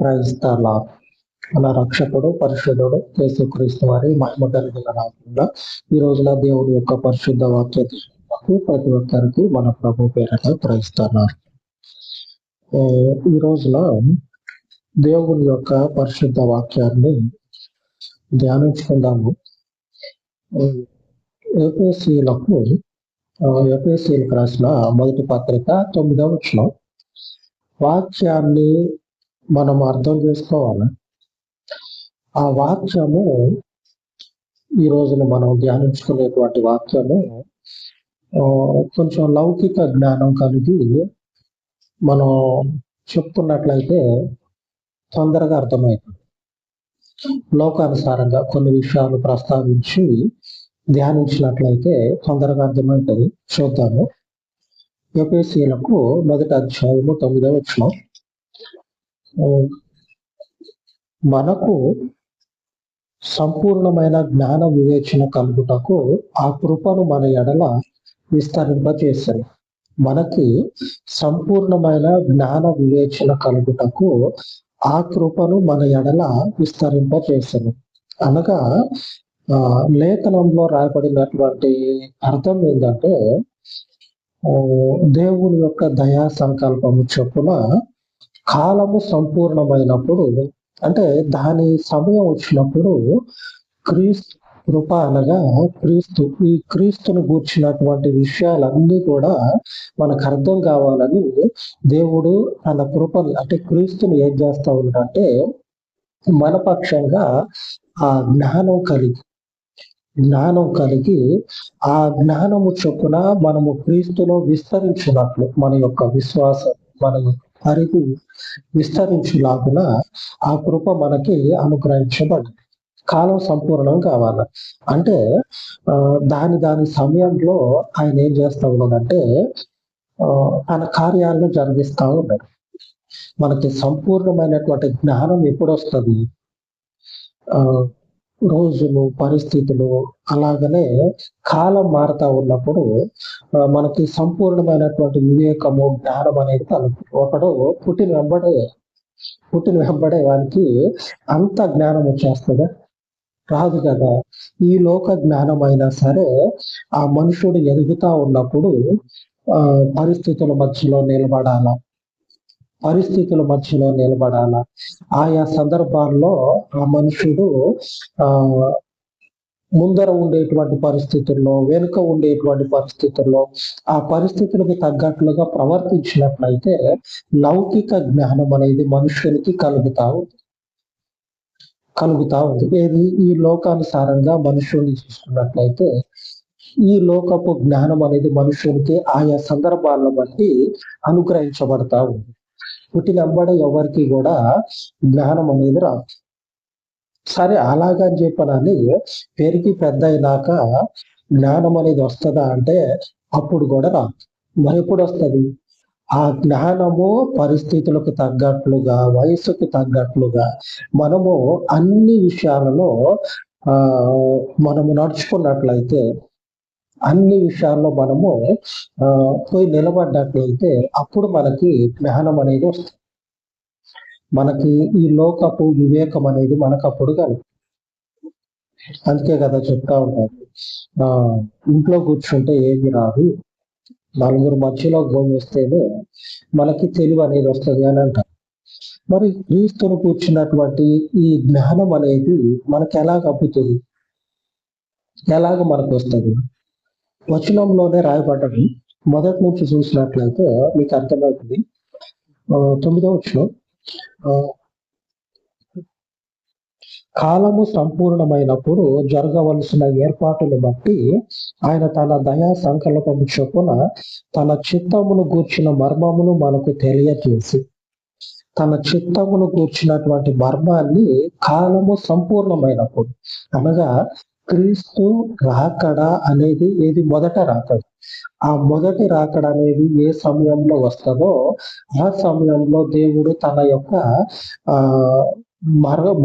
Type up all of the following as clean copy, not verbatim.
Praise the lord. మన రక్షకుడు పరిశుద్ధుడు యేసుక్రీస్తు వారి మహిమ కలిగిన నామములో ఈ రోజున దేవుని యొక్క పరిశుద్ధ వాక్య ప్రతి ఒక్కరికి మన ప్రభు పేరట ప్రైజ్ ద లార్డ్. ఈ రోజున దేవుని యొక్క పరిశుద్ధ వాక్యాన్ని ధ్యానించుకుందాము. ఎఫెసీయులకు రాసిన మొదటి పత్రిక 9వ వచనం. వాక్యాన్ని మనం అర్థం చేసుకోవాలి. ఆ వాక్యము ఈ రోజున మనం ధ్యానించుకునేటువంటి వాక్యము కొంచెం లౌకిక జ్ఞానం కలిగి మనం చెప్తున్నట్లయితే తొందరగా అర్థమవుతుంది. లోకానుసారంగా కొన్ని విషయాలు ప్రస్తావించి ధ్యానించినట్లయితే తొందరగా అర్థమవుతుంది. చూద్దాము. ఎఫెసీయులకు మొదటి అధ్యాయము 9వ వచనం. మనకు సంపూర్ణమైన జ్ఞాన వివేచన కలుగుటకు ఆ కృపను మన ఎడల విస్తరింపచేశాను. మనకి సంపూర్ణమైన జ్ఞాన వివేచన కలుగుటకు ఆ కృపను మన ఎడల విస్తరింపచేశాను. అనగా లేఖనంలో రాయబడినటువంటి అర్థం ఏంటంటే, దేవుని యొక్క దయా సంకల్పము చొప్పున కాలము సంపూర్ణమైనప్పుడు, అంటే దాని సమయం వచ్చినప్పుడు క్రీస్తు కృప అనగా ఈ క్రీస్తును గూర్చినటువంటి విషయాలన్నీ కూడా మనకు అర్థం కావాలని దేవుడు తన కృపను, అంటే క్రీస్తుని ఏం చేస్తా ఉన్నాడంటే మన పక్షంగా ఆ జ్ఞానం కలిగి ఆ జ్ఞానము చొప్పున మనము క్రీస్తులో విస్తరించినట్లు మన యొక్క విశ్వాసం, మన యొక్క పరిధి విస్తరించులాగున ఆ కృప మనకి అనుగ్రహించబడింది. కాలం సంపూర్ణం కావాలి అంటే దాని సమయంలో ఆయన ఏం చేస్తా ఉన్నాడంటే తన కార్యాలను జరిగిస్తా ఉన్నాడు. మనకి సంపూర్ణమైనటువంటి జ్ఞానం ఎప్పుడు వస్తుంది? రోజులు, పరిస్థితులు, అలాగనే కాలం మారుతా ఉన్నప్పుడు మనకి సంపూర్ణమైనటువంటి వివేకము, జ్ఞానం అనేది కలుగుతుంది. ఒకడు పుట్టిన వెంబడే వానికి అంత జ్ఞానం వచ్చేస్తుందా? రాదు కదా. ఈ లోక జ్ఞానం అయినా సరే ఆ మనుషుడు ఎదుగుతా ఉన్నప్పుడు పరిస్థితుల మధ్యలో నిలబడాలా. ఆయా సందర్భాల్లో ఆ మనుషుడు ముందర ఉండేటువంటి పరిస్థితుల్లో, వెనుక ఉండేటువంటి పరిస్థితుల్లో ఆ పరిస్థితులకు తగ్గట్లుగా ప్రవర్తించినట్లయితే లౌకిక జ్ఞానం అనేది మనుషునికి కలుగుతా ఉంది. ఏది? ఈ లోకానుసారంగా మనుషుల్ని చూసుకున్నట్లయితే ఈ లోకపు జ్ఞానం అనేది మనుషునికి ఆయా సందర్భాలను బట్టి అనుగ్రహించబడతా ఉంది. పుట్టినంబడే ఎవరికి కూడా జ్ఞానం అనేది రాదు. సరే, అలాగని చెప్పనని పెరిగి పెద్ద అయినాక జ్ఞానం అనేది వస్తుందా అంటే అప్పుడు కూడా రాదు. మరి ఎప్పుడు వస్తుంది? ఆ జ్ఞానము పరిస్థితులకు తగ్గట్లుగా, వయసుకు తగ్గట్లుగా మనము అన్ని విషయాలలో మనము నడుచుకున్నట్లయితే, అన్ని విషయాల్లో మనము పోయి నిలబడ్డట్లయితే అప్పుడు మనకి జ్ఞానం అనేది వస్తుంది. మనకి ఈ లోకపు వివేకం అనేది మనకు అప్పుడు కలుగు. అందుకే కదా చెప్తా ఉంటారు, ఇంట్లో కూర్చుంటే ఏమి రాదు, నలుగురు మధ్యలో గోమిస్తేనే మనకి తెలివి అనేది వస్తుంది అని అంటారు. మరి క్రీస్తును కూర్చున్నటువంటి ఈ జ్ఞానం అనేది మనకి ఎలాగ అబ్బుతుంది? ఎలాగ మనకు వస్తుంది? వచనంలోనే రాయబడ్డది. మొదటి నుంచి చూసినట్లయితే మీకు అర్థమవుతుంది. 9వ వచనం. కాలము సంపూర్ణమైనప్పుడు జరగవలసిన ఏర్పాటును బట్టి ఆయన తన దయా సంకల్పము చొప్పున తన చిత్తమును గూర్చిన మర్మమును మనకు తెలియజేసి, తన చిత్తమును గూర్చినటువంటి మర్మాన్ని కాలము సంపూర్ణమైనప్పుడు, అనగా క్రీస్తు రాకడ అనేది ఏది? మొదట రాకడ. ఆ మొదటి రాకడ అనేది ఏ సమయంలో వస్తుందో ఆ సమయంలో దేవుడు తన యొక్క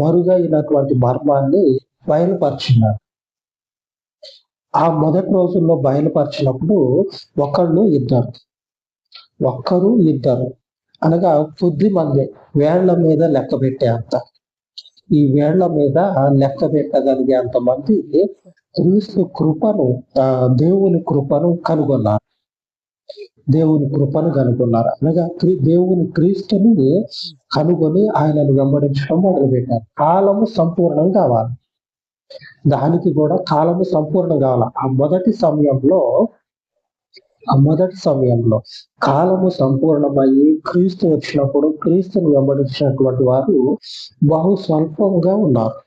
మరుగైనటువంటి మర్మాన్ని బయలుపరిచినాడు. ఆ మొదటి రోజుల్లో బయలుపరిచినప్పుడు ఒక్కరు ఇద్దరు అనగా కొద్ది మంది వేళ్ల మీద లెక్క పెట్టే అంత, ఈ వేళ్ల మీద లెక్క పెట్టగలిగే అంత మంది క్రీస్తు కృపను, దేవుని కృపను కనుగొన్నారు. దేవుని కృపను కనుగొన్నారు అనగా దేవుని క్రీస్తుని కనుగొని ఆయనను వెంబడించడం మొదలుపెట్టారు. కాలము సంపూర్ణం కావాలి, దానికి కూడా కాలము సంపూర్ణం కావాలి. ఆ మొదటి సమయంలో కాలము సంపూర్ణమయ్యి క్రీస్తు వచ్చినప్పుడు క్రీస్తుని వెంబడించినటువంటి వారు బహు స్వల్పంగా ఉన్నారు.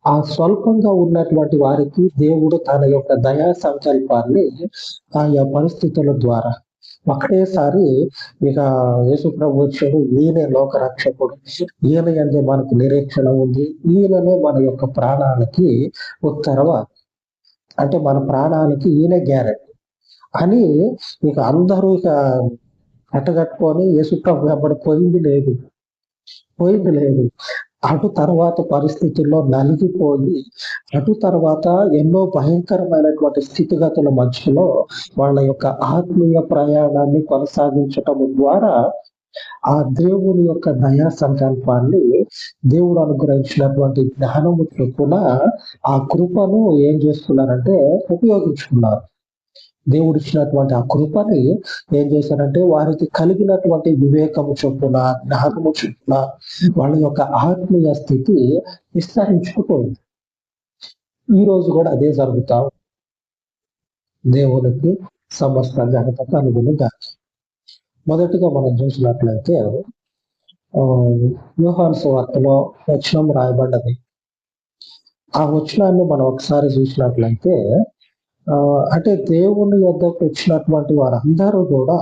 ఆ స్వల్పంగా ఉన్నటువంటి వారికి దేవుడు తన యొక్క దయా సంకల్పాన్ని ఆయా పరిస్థితుల ద్వారా ఒకటేసారి ఇక యేసుప్రభు వచ్చాడు, ఈయనే లోక రక్షకుడు, ఈయన అంటే మనకు నిరీక్షణ ఉంది, ఈయననే మన యొక్క ప్రాణాలకి ఉత్తరవాది, అంటే మన ప్రాణాలకి ఈయన గ్యారెంటీ అని ఇక అందరూ ఇక కట్టగట్టుకొని యేసుప్రభు వెంబడి పోయింది లేదు. అటు తర్వాత పరిస్థితుల్లో నలిగిపోయి, అటు తర్వాత ఎన్నో భయంకరమైనటువంటి స్థితిగతుల మధ్యలో వాళ్ళ యొక్క ఆత్మీయ ప్రయాణాన్ని కొనసాగించటం ద్వారా ఆ దేవుని యొక్క దయా సంకల్పాన్ని, దేవుడు అనుగ్రహించినటువంటి జ్ఞానము చొప్పున ఆ కృపను ఏం చేస్తున్నారంటే ఉపయోగించుకున్నారు. దేవుడు ఇచ్చినటువంటి ఆ కృపని ఏం చేశారంటే వారికి కలిగినటువంటి వివేకము చొప్పున, జ్ఞానము చొప్పున వాళ్ళ యొక్క ఆత్మీయ స్థితి విస్తరించుకుపోయింది. ఈ రోజు కూడా అదే జరుగుతా. దేవునికి సమస్త ఘనతకు అనుగుణంగా మొదటిగా మనం చూసినట్లయితే యోహాను సువార్తలో వచనం రాయబడ్డది. ఆ వచనాన్ని మనం ఒకసారి చూసినట్లయితే అంటే దేవుని వద్దకు వచ్చినటువంటి వారందరూ కూడా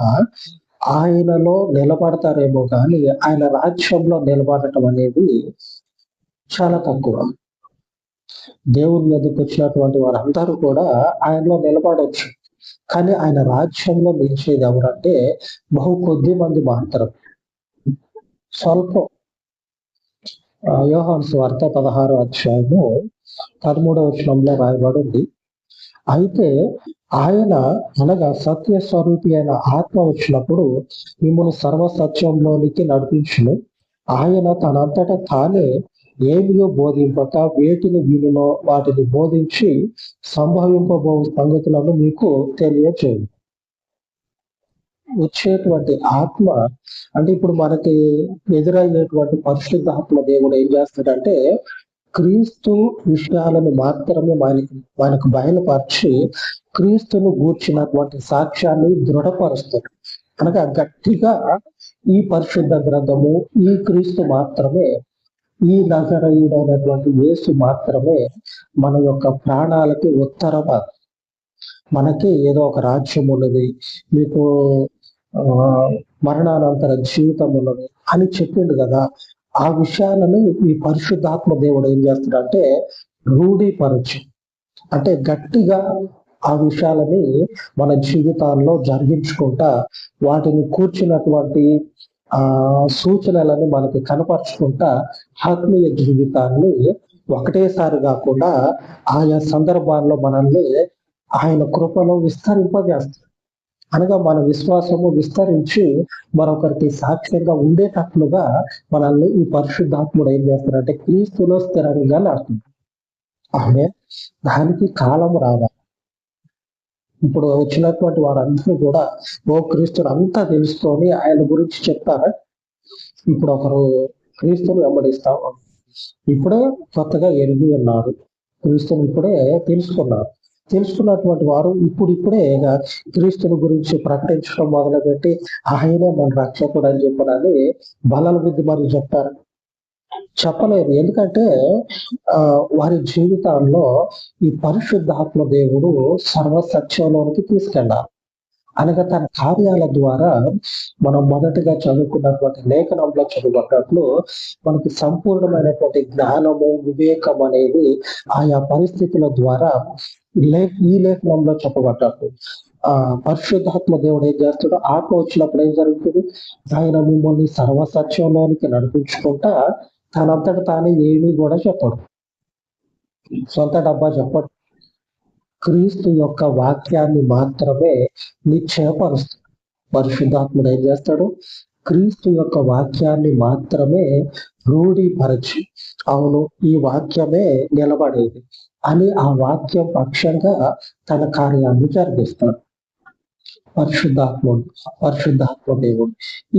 ఆయనలో నిలబడతారేమో కానీ ఆయన రాజ్యంలో నిలబడటం అనేది చాలా తక్కువ. దేవుని వద్దకు వచ్చినటువంటి వారందరూ కూడా ఆయనలో నిలబడవచ్చు, కానీ ఆయన రాజ్యంలో నిలిచేది ఎవరంటే బహు కొద్ది మంది మాత్రం, స్వల్పం. యోహాను సువార్త 16వ అధ్యాయము 13వ వచనంలో రాయబడింది. అయితే ఆయన అనగా సత్య స్వరూపి అయిన ఆత్మ వచ్చినప్పుడు మిమ్మల్ని సర్వసత్యంలోనికి నడిపించును. ఆయన తనంతటా తానే ఏమియో బోధింపక వేటిని వీలులో వాటిని బోధించి సంభవింపబో సంగతులను మీకు తెలియచేయు. వచ్చేటువంటి ఆత్మ అంటే ఇప్పుడు మనకి ఎదురయ్యేటువంటి పరిశుద్ధాత్మ దేవుడు ఏం చేస్తాడంటే క్రీస్తు విషయాలను మాత్రమే మనకు బయలుపరిచి క్రీస్తును గూర్చినటువంటి సాక్ష్యాన్ని దృఢపరుస్తాడు. అనగా గట్టిగా ఈ పరిశుద్ధ గ్రంథము, ఈ క్రీస్తు మాత్రమే, ఈ నజరేయుడైనటువంటి యేసు మాత్రమే మన యొక్క ప్రాణాలకి ఉత్తరవాది. మనకి ఏదో ఒక రాజ్యం ఉన్నది, మీకు మరణానంతర జీవితం ఉన్నది అని చెప్పిండు కదా. ఆ విషయాలను ఈ పరిశుద్ధాత్మ దేవుడు ఏం చేస్తాడంటే రూఢీపరచు, అంటే గట్టిగా ఆ విషయాలని మన జీవితాల్లో జరిగించుకుంటా వాటిని కూర్చున్నటువంటి సూచనలను మనకి కనపరుచుకుంటా ఆత్మీయ జీవితాన్ని ఒకటేసారి కాకుండా ఆయా సందర్భాల్లో మనల్ని ఆయన కృపలో విస్తరింపజేస్తాడు. అనగా మన విశ్వాసము విస్తరించి మరొకరికి సాక్ష్యంగా ఉండేటట్లుగా మనల్ని ఈ పరిశుద్ధాత్ముడు ఏం చేస్తారంటే క్రీస్తులో స్థిరంగా నడుతుంది. ఆమె దానికి కాలం రావాలి. ఇప్పుడు వచ్చినటువంటి వారందరూ కూడా ఓ క్రీస్తుని అంతా తెలుసుకొని ఆయన గురించి చెప్తారా? ఇప్పుడు ఒకరు క్రీస్తుని వెంబడిస్తాం, ఇప్పుడే కొత్తగా ఎరిగి ఉన్నారు, క్రీస్తుని ఇప్పుడే తెలుసుకున్నటువంటి వారు ఇప్పుడిప్పుడే క్రీస్తుని గురించి ప్రకటించడం మొదలుపెట్టి ఆయనే మన రక్షకుడు అని చెప్పడాన్ని బలల బుద్ధి మరి చెప్పలేరు. ఎందుకంటే వారి జీవితాల్లో ఈ పరిశుద్ధాత్మ దేవుడు సర్వసత్యంలోనికి తీసుకెళ్ళాలి. అనగా తన కార్యాల ద్వారా మనం మొదటిగా చదువుకున్నటువంటి లేఖనంలో చదువుకున్నట్లు మనకి సంపూర్ణమైనటువంటి జ్ఞానము, వివేకం అనేది ఆయా పరిస్థితుల ద్వారా ఈ లేఖనంలో చెప్పబడ్డట్టు పరిశుద్ధాత్మ దేవుడు ఏం చేస్తాడో ఆత్మ వచ్చినప్పుడు ఏం జరుగుతుంది, ఆయన మిమ్మల్ని సర్వసత్యంలోనికి నడిపించుకుంటా తనంతట తానే ఏమీ కూడా చెప్పడు, సొంత డబ్బా చెప్పడు, క్రీస్తు యొక్క వాక్యాన్ని మాత్రమే నిశ్చయపరుస్తాడు. పరిశుద్ధాత్ముడు ఏం చేస్తాడు, క్రీస్తు యొక్క వాక్యాన్ని మాత్రమే రూఢీపరచి, అవును ఈ వాక్యమే నిలబడేది అని ఆ వాక్యం పక్షంగా తన కార్యాన్ని జరిగిస్తాడు పరిశుద్ధాత్మ దేవుడు.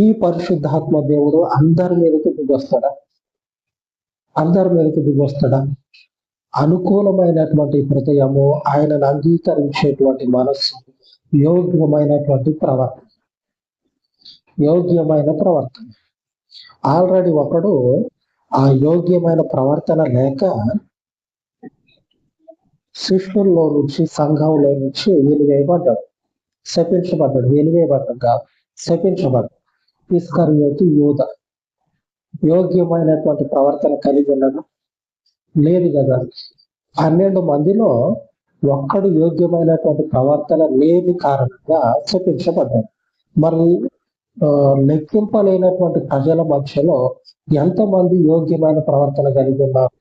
ఈ పరిశుద్ధాత్మ దేవుడు అందరి మీదకి దిగొస్తాడా? అందరి మీదకి దిగొస్తాడా? అనుకూలమైనటువంటి హృదయము, ఆయనను అంగీకరించేటువంటి మనస్సు, యోగ్యమైనటువంటి ప్రవర్తన. ఆల్రెడీ ఒకడు ఆ యోగ్యమైన ప్రవర్తన లేక శిష్యుల్లో నుంచి, సంఘంలో నుంచి వెలివేయబడ్డాడు, శపించబడ్డాడు. ఇస్కరియోతు యూదా యోగ్యమైనటువంటి ప్రవర్తన కలిగి ఉండడం లేదు కదా. 12 మందిలో ఒక్కడు యోగ్యమైనటువంటి ప్రవర్తన లేని కారణంగా శపించబడ్డాడు. మరి లెక్కింపలేనటువంటి ప్రజల మధ్యలో ఎంతమంది యోగ్యమైన ప్రవర్తన కలిగి ఉన్నారు?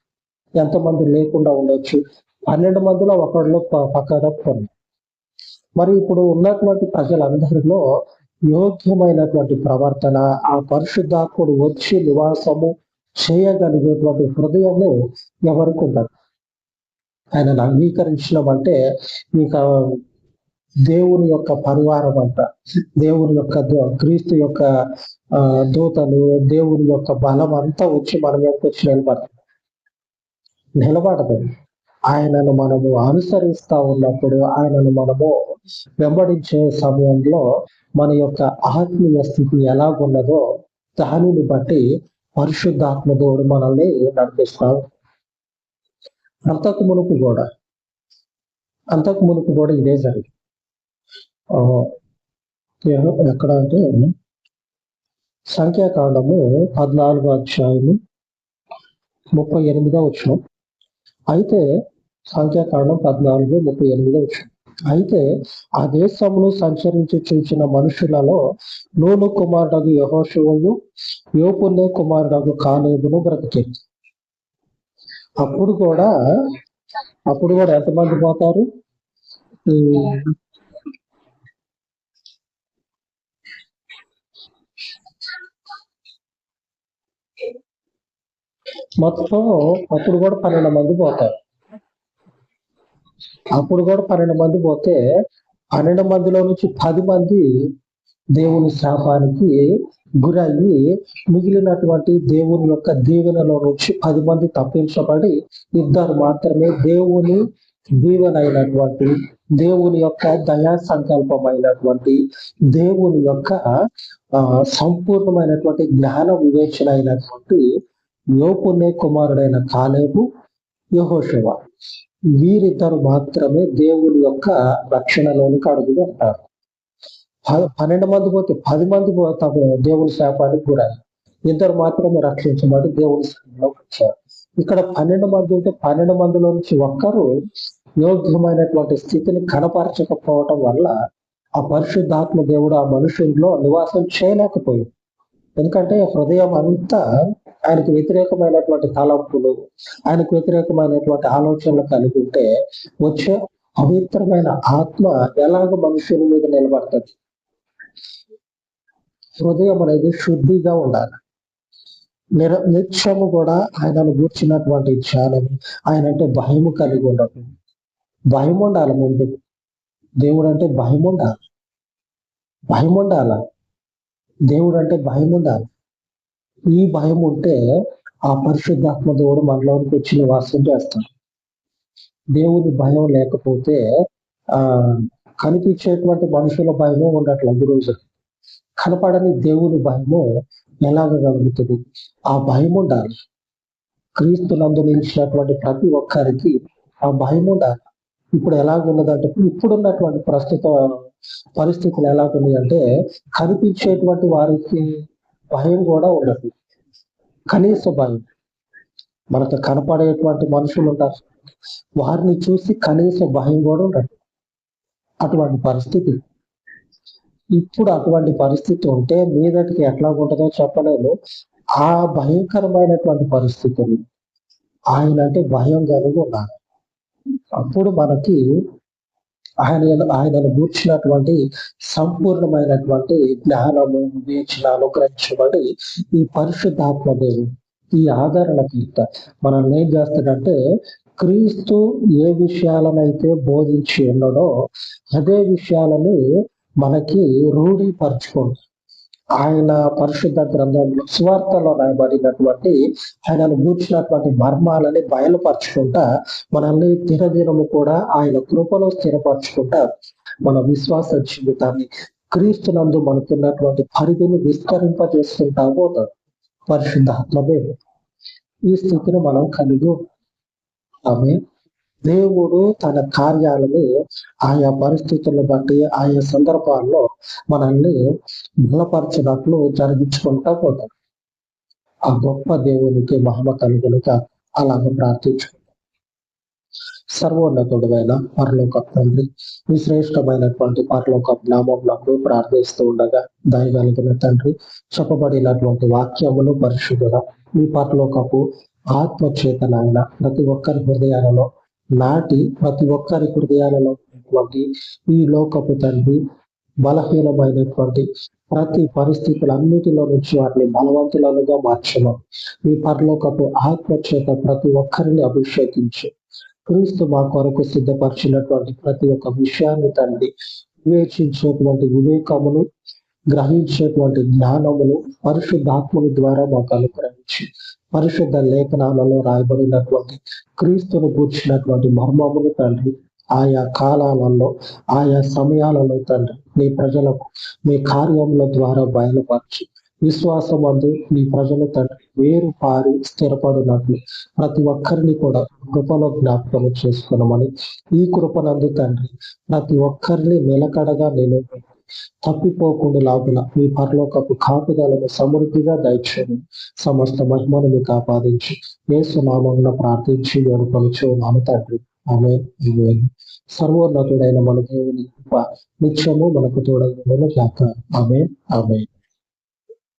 ఎంతమంది లేకుండా ఉండొచ్చు? 12 మందిలో ఒకళ్ళు పక్కన. మరి ఇప్పుడు ఉన్నటువంటి ప్రజలందరిలో యోగ్యమైనటువంటి ప్రవర్తన, ఆ పరిశుద్ధాత్ముడు వచ్చి నివాసము చేయగలిగేటువంటి హృదయము ఎవరికి ఉండదు. ఆయనను అంగీకరించడం ఇక దేవుని యొక్క పరివారం అంతా, దేవుని యొక్క క్రీస్తు యొక్క దూతలు, దేవుని యొక్క బలం అంతా వచ్చి మన మీదకి వచ్చి నిలబడదు. ఆయనను మనము అనుసరిస్తా ఉన్నప్పుడు, ఆయనను మనము వెంబడించే సమయంలో మన యొక్క ఆత్మీయ స్థితి ఎలాగున్నదో దానిని బట్టి పరిశుద్ధాత్మ దేవుడు మనల్ని నడిపిస్తాం. అంతకు మునుపు కూడా ఇదే జరిగింది. ఎక్కడ అంటే సంఖ్యాకాండము 14వ అధ్యాయము 38వ వచనం. అయితే సంఖ్యాకాండం 14:38 వచనం. అయితే ఆ దేశంలో సంచరించి చూచిన మనుషులలో నూను కుమారుడు యెహోషువయు, యోఫున్నె కుమారుడు కాలేబును బ్రతికేది. అప్పుడు కూడా ఎంతమంది పోతారు? మొత్తం అప్పుడు కూడా 12 మంది పోతారు. అప్పుడు కూడా 12 మంది పోతే 12 మందిలో నుంచి 10 మంది దేవుని శాపానికి గురయ్యి, మిగిలినటువంటి దేవుని యొక్క దీవెనలో నుంచి 10 మంది తప్పించబడి 2 మాత్రమే దేవుని దీవెనైనటువంటి, దేవుని యొక్క దయా సంకల్పమైనటువంటి, దేవుని యొక్క సంపూర్ణమైనటువంటి జ్ఞాన వివేచన అయినటువంటి యోఫున్నె కుమారుడైన కాలేబు, యెహోషువ, వీరిద్దరు మాత్రమే దేవుని యొక్క రక్షణలోనికి అడుగులు అంటారు. 12 మంది పోతే 10 మంది దేవుని శాపానికి గురయ్యారు. 2 మాత్రమే రక్షించబడి దేవుని సన్నిధిలోకి వచ్చారు. ఇక్కడ 12 మంది ఉంటే 12 మందిలో నుంచి ఒక్కరు యోగ్యమైనటువంటి స్థితిని కనపరచకపోవటం వల్ల ఆ పరిశుద్ధాత్మ దేవుడు ఆ మనుషుల్లో నివాసం చేయలేకపోయింది. ఎందుకంటే హృదయం అంతా ఆయనకు వ్యతిరేకమైనటువంటి తలంపులు, ఆయనకు వ్యతిరేకమైనటువంటి ఆలోచనలు కలిగి ఉంటే వచ్చే పవిత్రమైన ఆత్మ ఎలాగ మనుషుల మీద నిలబడుతుంది? హృదయం అనేది శుద్ధిగా ఉండాలి. నిత్యము కూడా ఆయనను గూర్చినటువంటి ధ్యానం, ఆయన అంటే భయము కలిగి ఉండదు. భయం ఉండాలి. ముందు దేవుడు అంటే భయం ఉండాలి. దేవుడు అంటే భయం ఉండాలి. ఈ భయం ఉంటే ఆ పరిశుద్ధాత్మ దేవుడు మనలోనికి వచ్చి నివాసం చేస్తాడు. దేవుని భయం లేకపోతే కనిపించేటువంటి మనుషుల భయమే ఉండట్లేదు. రోజు కనపడని దేవుని భయము ఎలాగ కలుగుతుంది? ఆ భయం ఉండాలి. క్రీస్తునందు నిలిచినటువంటి ప్రతి ఒక్కరికి ఆ భయం ఉండాలి. ఇప్పుడు ఎలాగున్నదంటే, ఇప్పుడున్నటువంటి ప్రస్తుత పరిస్థితులు ఎలాగున్నాయి అంటే, కనిపించేటువంటి వారికి భయం కూడా ఉండదు. కనీస భయం. మనకు కనపడేటువంటి మనుషులు ఉంటారు, వారిని చూసి కనీస భయం కూడా ఉండదు. అటువంటి పరిస్థితి ఇప్పుడు అటువంటి పరిస్థితి ఉంటే మీదటికి ఎట్లా ఉంటుందో చెప్పలేము. ఆ భయంకరమైనటువంటి పరిస్థితులు ఆయన అంటే భయం కలిగి ఉన్నారు. అప్పుడు మనకి ఆయనను గూర్చినటువంటి సంపూర్ణమైనటువంటి జ్ఞానము వివేచన అనుగ్రహించబడి ఈ పరిశుద్ధాత్మ దేవుడు ఈ ఆదరణ కీర్త మనల్ని ఏం చేస్తాడంటే క్రీస్తు ఏ విషయాలనైతే బోధించి ఉన్నాడో అదే విషయాలని మనకి రూఢీపరచుకోండి. ఆయన పరిశుద్ధ గ్రంథంలో సువార్తలో రాయబడినటువంటి ఆయనను గూర్చినటువంటి మర్మాలని బయలుపరచుకుంటా మనల్ని దినదినము కూడా ఆయన కృపలో స్థిరపరచుకుంటా మన విశ్వాస జీవితాన్ని క్రీస్తునందు మనకున్నటువంటి పరిధిని విస్తరింపజేసుకుంటా పోతాడు పరిశుద్ధాత్మదే. ఈ స్థితిని మనం కలిగి ఆమె దేవుడు తన కార్యాలని ఆయా పరిస్థితులను బట్టి ఆయా సందర్భాల్లో మనల్ని బలపరచినట్లు జరిగించుకుంటా పోతాం. ఆ గొప్ప దేవునికి మహిమ కలుగునుగా అలాగ ప్రార్థించుకుంటాం. సర్వోన్నతుడైన పరలోక తండ్రి మీ శ్రేష్టమైనటువంటి పరలోక నామములకు ప్రార్థిస్తూ ఉండగా దయగలిగిన తండ్రి చెప్పబడినటువంటి వాక్యములు పరిశుద్ధుగా మీ పరలోకపు ఆత్మ చేతనైన ప్రతి ఒక్కరి హృదయాలలో నాటి ప్రతి ఒక్కరి హృదయాలలో ఉన్నటువంటి ఈ లోకపు తండ్రి బలహీనమైనటువంటి ప్రతి పరిస్థితులన్నిటిలో నుంచి వారిని బలవంతులుగా మార్చమని మీ పరలోకపు ఆత్మ చేత ప్రతి ఒక్కరిని అభిషేకించి క్రీస్తు మా కొరకు సిద్ధపరిచినటువంటి ప్రతి ఒక్క విషయాన్ని తండ్రి వివేచించేటువంటి వివేకమును గ్రహించేటువంటి జ్ఞానమును పరిశుద్ధాత్ముని ద్వారా మాకు అనుగ్రహించి పరిశుద్ధ లేఖనాలలో రాయబడినటువంటి క్రీస్తును గూర్చినటువంటి మర్మమును తండ్రి ఆయా కాలాలలో ఆయా సమయాలలో తండ్రి మీ ప్రజలకు మీ కార్యముల ద్వారా బయలుపరిచి విశ్వాసం అందు మీ ప్రజలు తండ్రి వేరు పారి స్థిరపడినట్లు ప్రతి ఒక్కరిని కూడా కృపలో జ్ఞాపకం చేసుకున్నామని ఈ కృపనందు తండ్రి ప్రతి ఒక్కరిని నిలకడగా నిలబెట్టి తప్పిపోకుండా లాగున మీ పరలోకపు కాపుదలను సమృద్ధిగా దయచేయండి. సమస్త మహిమను మీకు ఆపాదించి యేసు నామమున ప్రార్థించి వేడుకొనుచున్నాము తండ్రి. ఆమేన్. సర్వోన్నతుడైన మన దేవుని కృప నిత్యము మనకు తోడైన గాక. ఆమేన్. ఆమేన్.